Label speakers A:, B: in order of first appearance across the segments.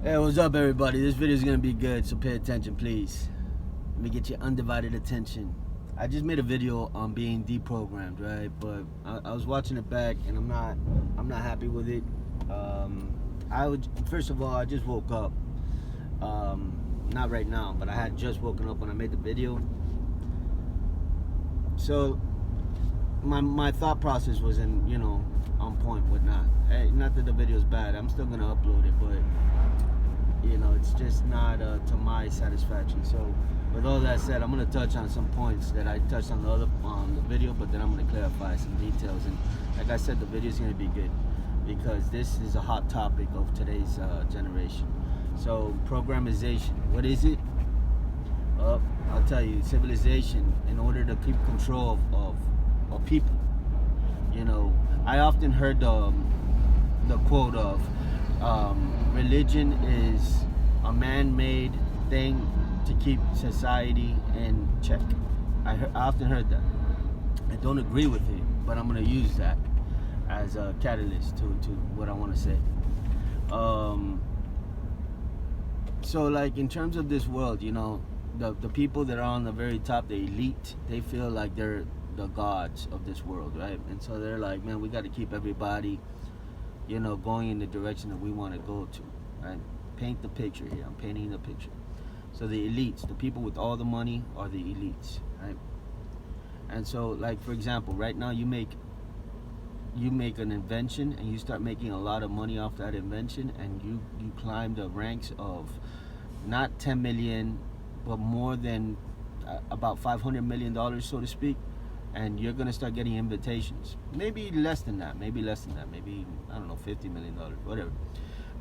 A: Hey, what's up, everybody? This video is gonna be good, so pay attention, please. Let me get your undivided attention. I just made a video on being deprogrammed, right? But I was watching it back, and I'm not happy with it. First of all, I just woke up. Not right now, but I had just woken up when I made the video. So my thought process wasn't, on point, whatnot. Hey, not that the video is bad. I'm still gonna upload it, but it's just not to my satisfaction. So with all that said, I'm going to touch on some points that I touched on the video, but then I'm going to clarify some details. And like I said, the video is going to be good because this is a hot topic of today's generation. So programmization, what is it? I'll tell you, civilization, in order to keep control of people. I often heard the quote of religion is a man-made thing to keep society in check. I often heard that. I don't agree with it, but I'm going to use that as a catalyst to what I want to say. So like in terms of this world, the people that are on the very top, the elite, they feel like they're the gods of this world, right? And so they're like, man, we got to keep everybody going in the direction that we want to go to, right? Paint the picture here. I'm painting the picture. So the elites, the people with all the money, are the elites, right? And so, like, for example, right now you make an invention and you start making a lot of money off that invention, and you climb the ranks of not 10 million, but more than about $500 million, so to speak. And you're gonna start getting invitations. Maybe less than that. Maybe, I don't know, $50 million, whatever.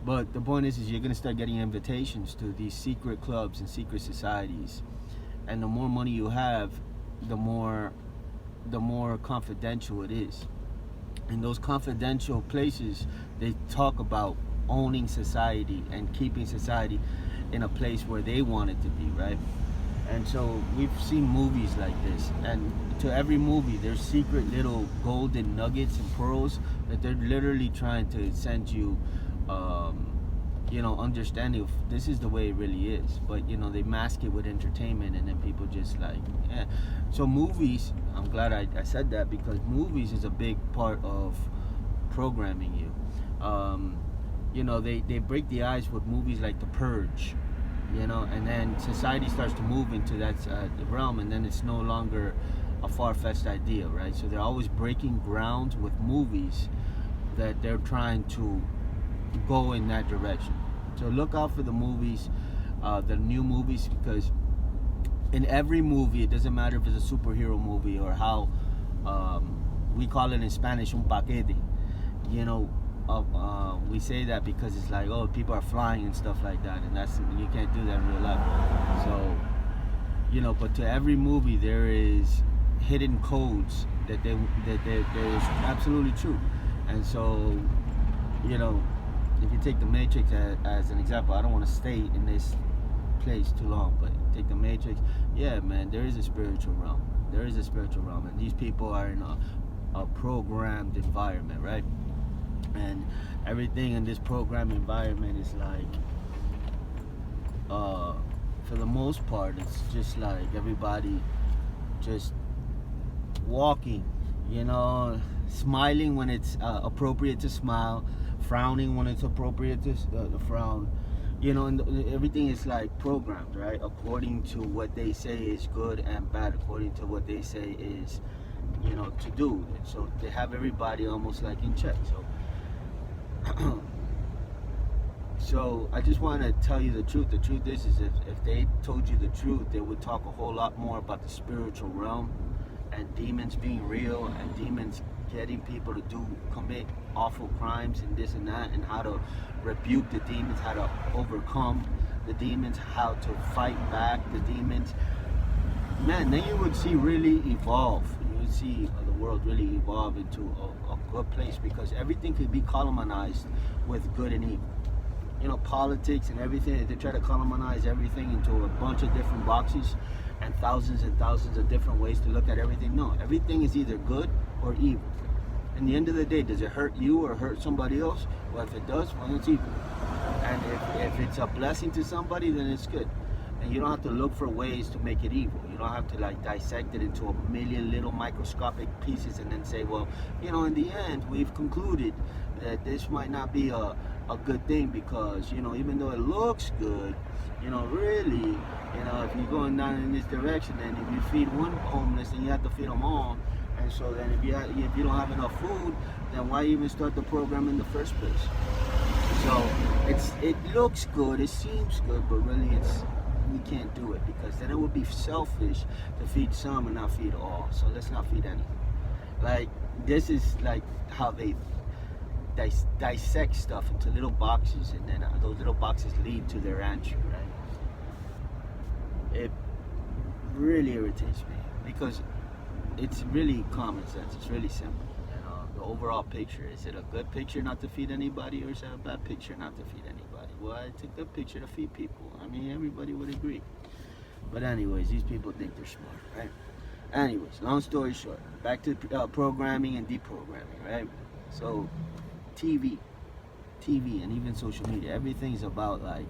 A: But the point is you're gonna start getting invitations to these secret clubs and secret societies. And the more money you have, the more confidential it is. In those confidential places, they talk about owning society and keeping society in a place where they want it to be, right? And so we've seen movies like this, and to every movie there's secret little golden nuggets and pearls that they're literally trying to send you understanding of this is the way it really is. But they mask it with entertainment, and then people just like, yeah. So movies, I'm glad I said that, because movies is a big part of programming you. They break the ice with movies like The Purge, and then society starts to move into that realm, and then it's no longer a far-fetched idea, right? So they're always breaking ground with movies that they're trying to go in that direction. So look out for the movies, the new movies, because in every movie, it doesn't matter if it's a superhero movie or how we call it in Spanish un paquete. We say that because it's like, oh, people are flying and stuff like that, and you can't do that in real life. So, but to every movie there is hidden codes that is absolutely true. And so, if you take the Matrix as an example, I don't want to stay in this place too long, but take the Matrix. Yeah, man, there is a spiritual realm. And these people are in a programmed environment, right? And everything in this program environment is like, for the most part, it's just like everybody just walking, smiling when it's appropriate to smile, frowning when it's appropriate to frown, and everything is like programmed, right? According to what they say is good and bad, according to what they say is, to do. So they have everybody almost like in check. So I just want to tell you the truth. The truth is if they told you the truth, they would talk a whole lot more about the spiritual realm and demons being real, and demons getting people to commit awful crimes and this and that, and how to rebuke the demons, how to overcome the demons, how to fight back the demons. Man, then you would see really evolve. You would see the world really evolve into a good place, because everything could be colonized with good and evil. Politics and everything, they try to colonize everything into a bunch of different boxes and thousands of different ways to look at everything. No, everything is either good or evil. In the end of the day, does it hurt you or hurt somebody else? Well, if it does, well, it's evil. And if it's a blessing to somebody, then it's good. And you don't have to look for ways to make it evil. You don't have to like dissect it into a million little microscopic pieces and then say, well, in the end, we've concluded that this might not be a good thing because, even though it looks good, really, if you're going down in this direction, then if you feed one homeless, then you have to feed them all. And so then if you don't have enough food, then why even start the program in the first place? So it looks good, it seems good, but really we can't do it because then it would be selfish to feed some and not feed all. So let's not feed any. Like this is like how they dissect stuff into little boxes, and then those little boxes lead to their answer, right? It really irritates me because it's really common sense. It's really simple. The overall picture, is it a good picture not to feed anybody, or is it a bad picture not to feed anybody? Well, it's a good picture to feed people. I mean, everybody would agree. But anyways, these people think they're smart, right? Anyways, long story short, back to programming and deprogramming, right? So TV and even social media, everything's about like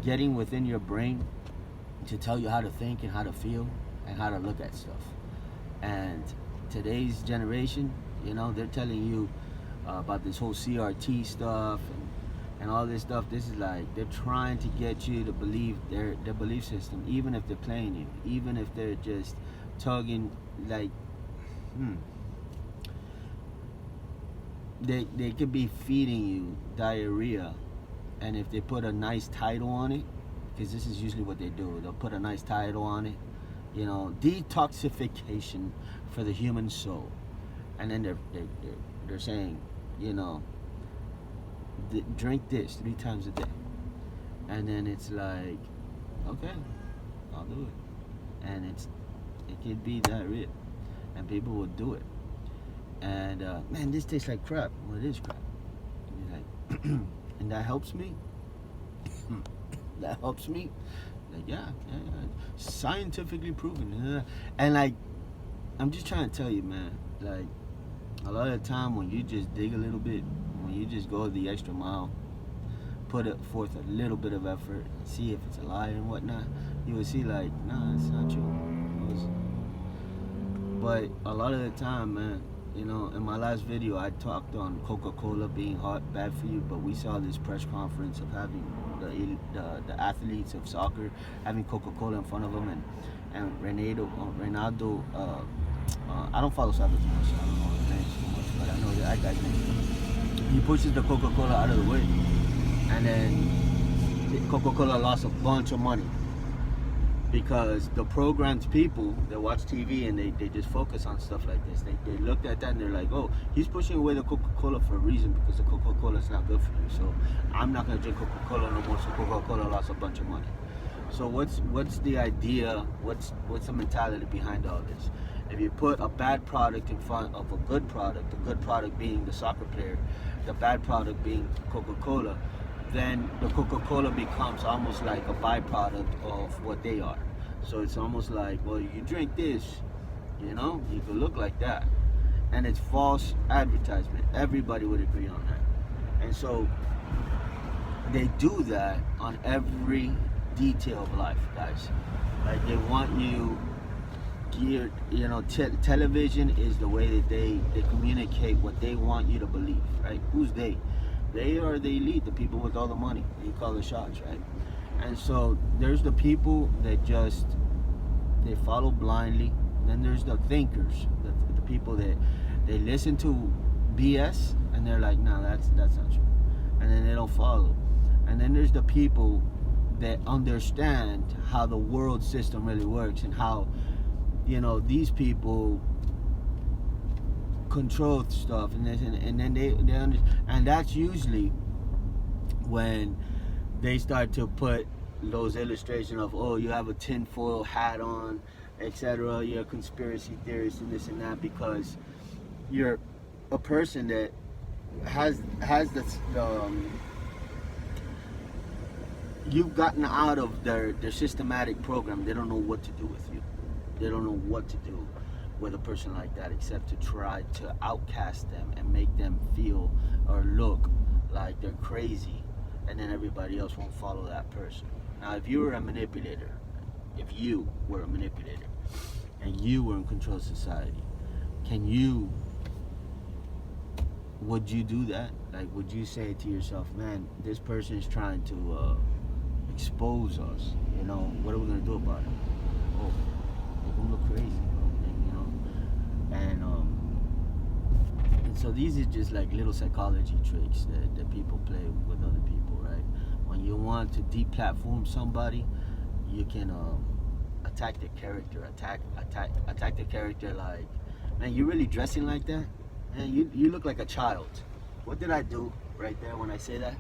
A: getting within your brain to tell you how to think and how to feel and how to look at stuff. And today's generation, they're telling you about this whole CRT stuff and all this stuff. This is like they're trying to get you to believe their belief system, even if they're playing you, even if they're just tugging, like they could be feeding you diarrhea, and if they put a nice title on it, because this is usually what they do, they'll put a nice title on it, detoxification for the human soul, and then they're saying, drink this 3 times a day, and then it's like, okay, I'll do it, and it could be diarrhea, and people will do it, and man, this tastes like crap. Well, it is crap. And you're like, and that helps me. That helps me. Like, yeah, scientifically proven. And like, I'm just trying to tell you, man, like, a lot of the time when you just dig a little bit, when you just go the extra mile, put forth a little bit of effort, see if it's a lie and whatnot, you will see like, nah, it's not true. But a lot of the time, man, in my last video, I talked on Coca-Cola being bad for you, but we saw this press conference of having the athletes of soccer having Coca-Cola in front of them, and Ronaldo, I don't follow soccer too much, I don't know his name too much, but I know that guy's name. He pushes the Coca-Cola out of the way, and then Coca-Cola lost a bunch of money because the programmed people that watch TV and they just focus on stuff like this. They looked at that and they're like, oh, he's pushing away the Coca-Cola for a reason, because the Coca-Cola is not good for you. So I'm not gonna drink Coca-Cola no more. So Coca-Cola lost a bunch of money. So what's the idea? What's the mentality behind all this? If you put a bad product in front of a good product being the soccer player, the bad product being Coca-Cola, then the Coca-Cola becomes almost like a byproduct of what they are. So it's almost like, well, you drink this, you can look like that. And it's false advertisement. Everybody would agree on that. And so they do that on every detail of life, guys. Like, they want you geared, television is the way that they communicate what they want you to believe, right? Who's they? They are the elite, the people with all the money. They call the shots, right? And so there's the people that they follow blindly. And then there's the thinkers, the people that they listen to BS and they're like, no, that's not true. And then they don't follow. And then there's the people that understand how the world system really works and how, these people control stuff, and then they understand. And that's usually when they start to put those illustrations of, oh, you have a tinfoil hat on, etc. You're a conspiracy theorist and this and that, because you're a person that has this. You've gotten out of their systematic program. They don't know what to do with you. They don't know what to do with a person like that, except to try to outcast them and make them feel or look like they're crazy and then everybody else won't follow that person. Now, if you were a manipulator, and you were in control of society, would you do that? Like, would you say to yourself, man, this person is trying to expose us, what are we gonna do about it? Oh, we're gonna look crazy, and so these are just like little psychology tricks that people play with other people, right? When you want to deplatform somebody, you can attack their character, attack the character. Like, man, you really dressing like that? Man, you look like a child. What did I do right there when I say that?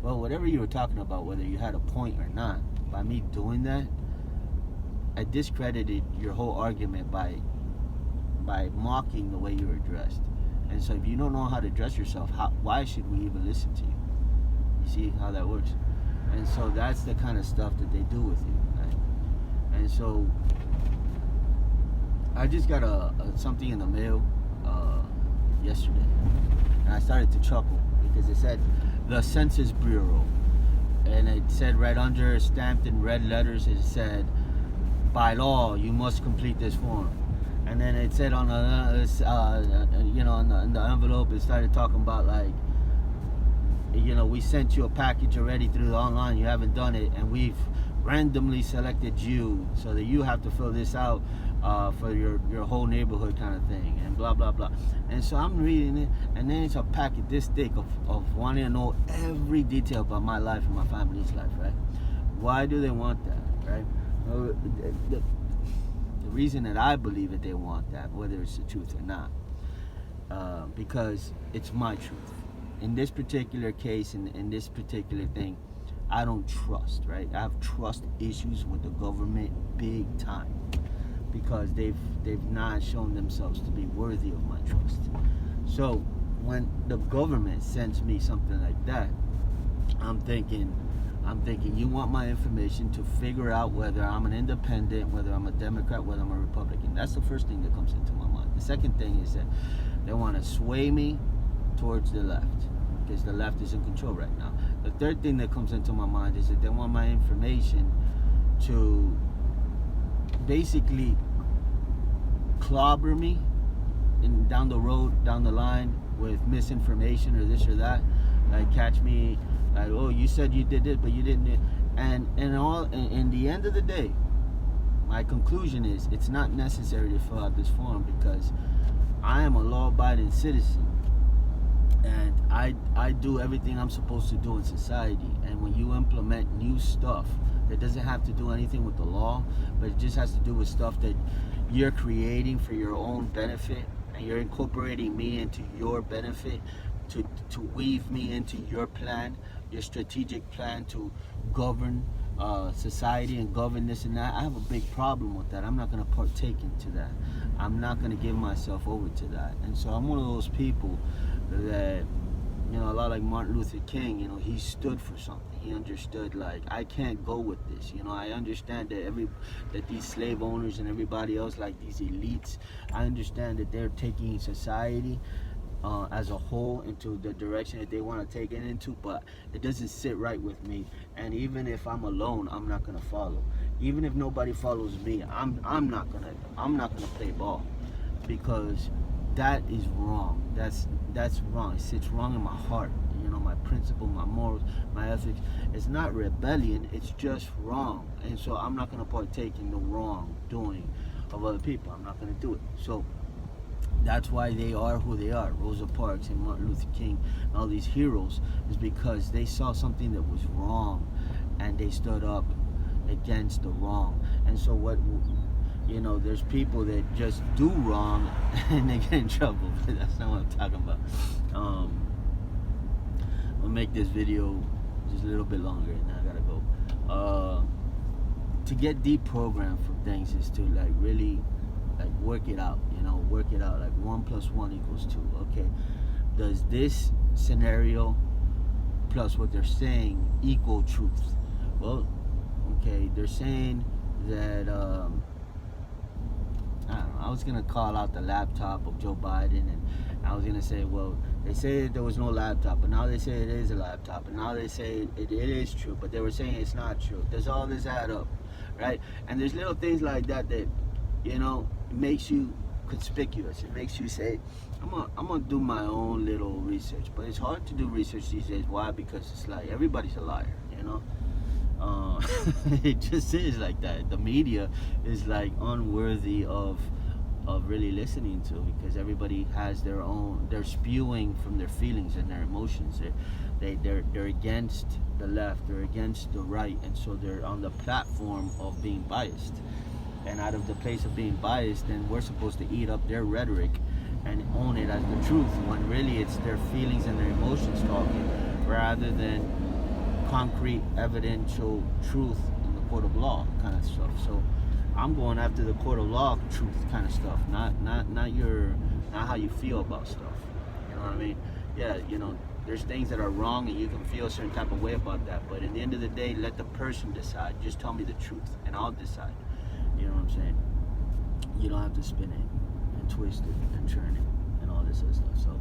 A: Well, whatever you were talking about, whether you had a point or not, by me doing that, I discredited your whole argument by mocking the way you were dressed. And so if you don't know how to dress yourself, why should we even listen to you? You see how that works? And so that's the kind of stuff that they do with you, right? And so I just got something in the mail yesterday, and I started to chuckle because it said the Census Bureau, and it said right under, stamped in red letters, it said, by law you must complete this form. And then it said on the in the envelope, it started talking about like, we sent you a package already through the online, you haven't done it, and we've randomly selected you so that you have to fill this out for your whole neighborhood, kind of thing, and blah blah blah. And so I'm reading it, and then it's a packet this thick of wanting to know every detail about my life and my family's life, right? Why do they want that, right? The reason that I believe that they want that, whether it's the truth or not, because it's my truth. In this particular case, in this particular thing, I don't trust, right? I have trust issues with the government big time, because they've not shown themselves to be worthy of my trust. So when the government sends me something like that, I'm thinking, you want my information to figure out whether I'm an independent, whether I'm a Democrat, whether I'm a Republican. That's the first thing that comes into my mind. The second thing is that they want to sway me towards the left, because the left is in control right now. The third thing that comes into my mind is that they want my information to basically clobber me down the road, down the line, with misinformation or this or that. Like, catch me like, oh, you said you did this, but you didn't. And in the end of the day, my conclusion is it's not necessary to fill out this form, because I am a law-abiding citizen, and I do everything I'm supposed to do in society. And when you implement new stuff that doesn't have to do anything with the law, but it just has to do with stuff that you're creating for your own benefit, and you're incorporating me into your benefit, to weave me into your plan, your strategic plan to govern society and govern this and that, I have a big problem with that. I'm not going to partake into that. I'm not going to give myself over to that. And so I'm one of those people that, a lot like Martin Luther King, he stood for something. He understood, like, I can't go with this. I understand that these slave owners and everybody else, like these elites, I understand that they're taking society as a whole into the direction that they want to take it into, but it doesn't sit right with me. And even if I'm alone, I'm not gonna follow. Even if nobody follows me, I'm not gonna play ball, because that is wrong. That's wrong. It sits wrong in my heart. My principle, my morals, my ethics. It's not rebellion. It's just wrong. And so I'm not gonna partake in the wrongdoing of other people. I'm not gonna do it. So that's why they are who they are. Rosa Parks and Martin Luther King and all these heroes, is because they saw something that was wrong, and they stood up against the wrong. And so there's people that just do wrong and they get in trouble. But that's not what I'm talking about. I'll make this video just a little bit longer, and I gotta go. To get deprogrammed from things is to really work it out, work it out. Like 1 + 1 = 2. Okay, does this scenario plus what they're saying equal truth? Well, okay, they're saying that I don't know, I was gonna call out the laptop of Joe Biden, and I was gonna say, well, They say there was no laptop, but now they say it is a laptop, and now they say it is true, but they were saying it's not true. Does all this add up, right? And there's little things like that that, you know, makes you conspicuous. It makes you say, I'm gonna do my own little research. But it's hard to do research these days. Why? Because it's like everybody's a liar, you know. It just is like that. The media is like unworthy of really listening to, because everybody has their own. They're spewing from their feelings and their emotions. They're against the left. They're against the right, and so they're on the platform of being biased. And out of the place of being biased, then we're supposed to eat up their rhetoric and own it as the truth, when really it's their feelings and their emotions talking, rather than concrete evidential truth in the court of law kind of stuff. So I'm going after the court of law truth kind of stuff, not how you feel about stuff. You know what I mean? Yeah, you know, there's things that are wrong and you can feel a certain type of way about that, but at the end of the day, let the person decide. Just tell me the truth and I'll decide. You know what I'm saying? You don't have to spin it and twist it and turn it and all this other stuff. So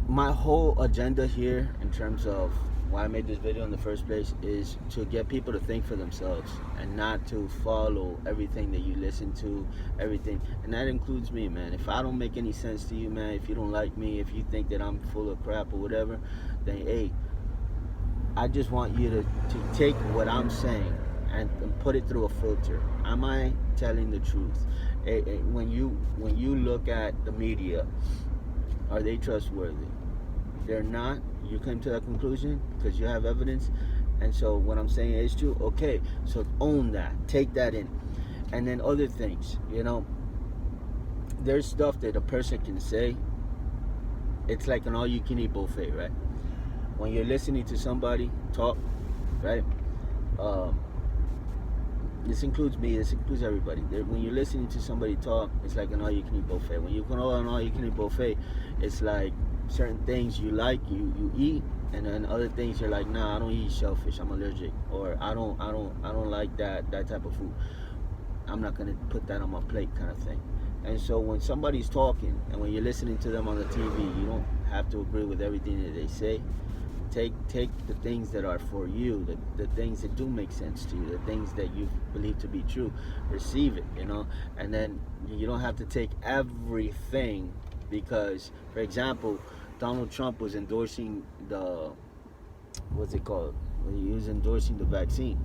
A: my whole agenda here, in terms of why I made this video in the first place, is to get people to think for themselves and not to follow everything that you listen to, everything. And that includes me, man. If I don't make any sense to you, man, if you don't like me, if you think that I'm full of crap or whatever, then hey, I just want you to take what I'm saying and put it through a filter. Am I telling the truth? When you look at the media, are they trustworthy? They're not. You came to that conclusion because you have evidence, and so what I'm saying is true. Okay, so own that, take that in. And then other things, you know, there's stuff that a person can say. It's like an all-you-can-eat buffet, right? When you're listening to somebody talk, right? This includes me, this includes everybody. When you're listening to somebody talk, it's like an all-you-can-eat buffet. When you go on an all-you-can-eat buffet, it's like certain things you like, you eat, and then other things you're like, nah, I don't eat shellfish, I'm allergic, or I don't like that type of food. I'm not gonna put that on my plate, kind of thing. And so when somebody's talking, and when you're listening to them on the TV, you don't have to agree with everything that they say. Take the things that are for you, the things that do make sense to you, the things that you believe to be true. Receive it, you know. And then you don't have to take everything, because, for example, Donald Trump was endorsing what's it called? He was endorsing the vaccine.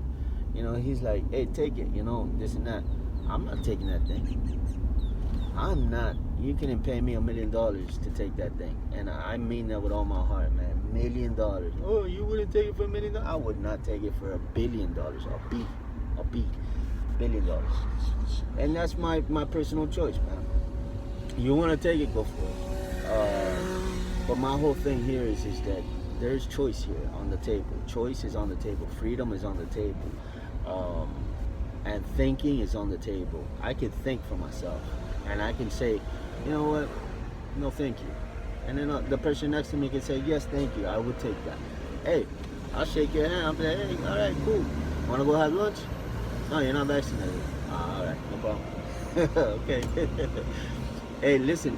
A: You know, he's like, hey, take it, you know, this and that. I'm not taking that thing. I'm not. You couldn't pay me $1 million to take that thing. And I mean that with all my heart, man. $1 million. Oh, you wouldn't take it for $1 million? I would not take it for $1 billion. A B. $1 billion. And that's my personal choice, man. You want to take it, go for it. But my whole thing here is that there's choice here on the table. Choice is on the table. Freedom is on the table. And thinking is on the table. I can think for myself. And I can say, you know what? No, thank you. And then the person next to me can say, yes, thank you. I would take that. Hey, I'll shake your hand. I'll say, hey, all right, cool. Want to go have lunch? No, you're not vaccinated. All right, no problem. Okay. Hey, listen,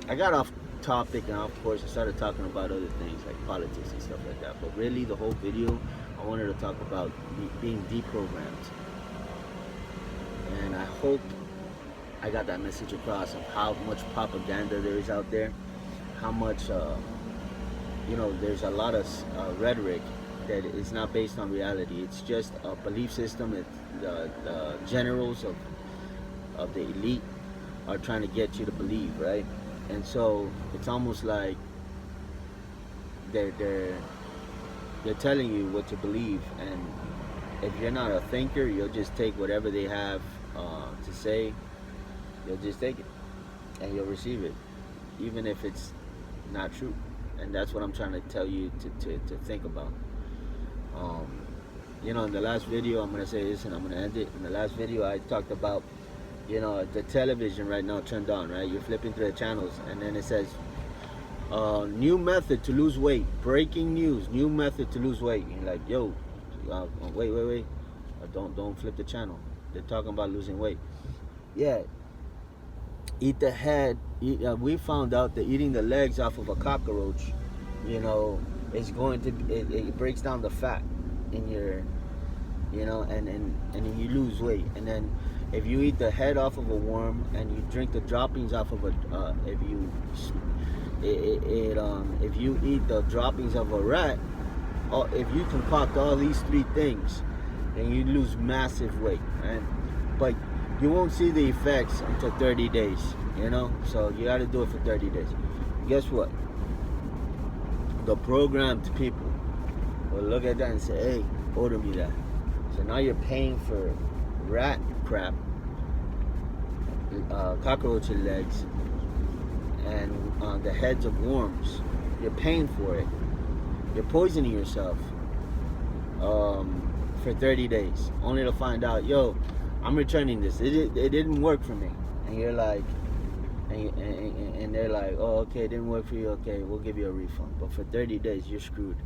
A: I got off topic, and of course I started talking about other things like politics and stuff like that. But really, the whole video, I wanted to talk about being deprogrammed. And I hope I got that message across of how much propaganda there is out there, how much, you know, there's a lot of rhetoric that is not based on reality. It's just a belief system that the generals of the elite are trying to get you to believe, right? And so it's almost like they're telling you what to believe, and if you're not a thinker, you'll just take whatever they have to say. You'll just take it and you'll receive it, even if it's not true. And that's what I'm trying to tell you to think about. You know, in the last video, I'm gonna say this and I'm gonna end it. In the last video, I talked about, you know, the television right now turned on, right? You're flipping through the channels, and then it says, new method to lose weight. Breaking news, new method to lose weight. And you're like, yo, wait. Don't flip the channel. They're talking about losing weight. Yeah. Eat the head we found out that eating the legs off of a cockroach, you know, is going to it breaks down the fat in your, you know, and then you lose weight. And then if you eat the head off of a worm and you drink the droppings off of a if you eat the droppings of a rat, if you concoct all these three things, then you lose massive weight, right? But you won't see the effects until 30 days, you know? So you got to do it for 30 days. Guess what? The programmed people will look at that and say, hey, order me that. So now you're paying for rat crap, cockroach legs, and the heads of worms. You're paying for it. You're poisoning yourself for 30 days, only to find out, yo, I'm returning this. It didn't work for me. And you're like, and they're like, oh, okay, it didn't work for you. Okay, we'll give you a refund. But for 30 days, you're screwed.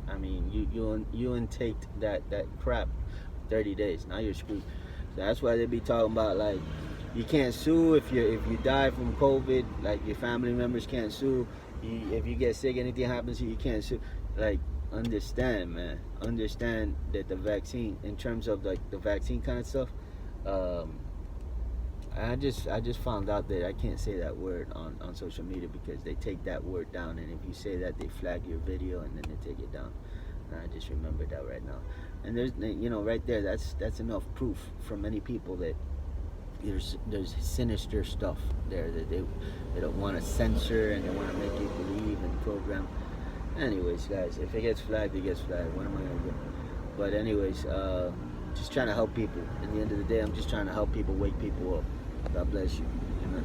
A: I mean, you intaked that crap 30 days. Now you're screwed. So that's why they be talking about, like, you can't sue if you die from COVID. Like, your family members can't sue. If you get sick, anything happens to you, you can't sue. Like, understand, man. Understand that the vaccine, in terms of like the vaccine kind of stuff, I just found out that I can't say that word on social media because they take that word down, and if you say that, they flag your video and then they take it down. And I just remembered that right now. And there's, you know, right there, that's enough proof from many people that there's sinister stuff there that they don't want to censor, and they want to make you believe and program. Anyways, guys, if it gets flagged, it gets flagged. What am I gonna do? But anyways, just trying to help people. At the end of the day, I'm just trying to help people, wake people up. God bless you. Amen.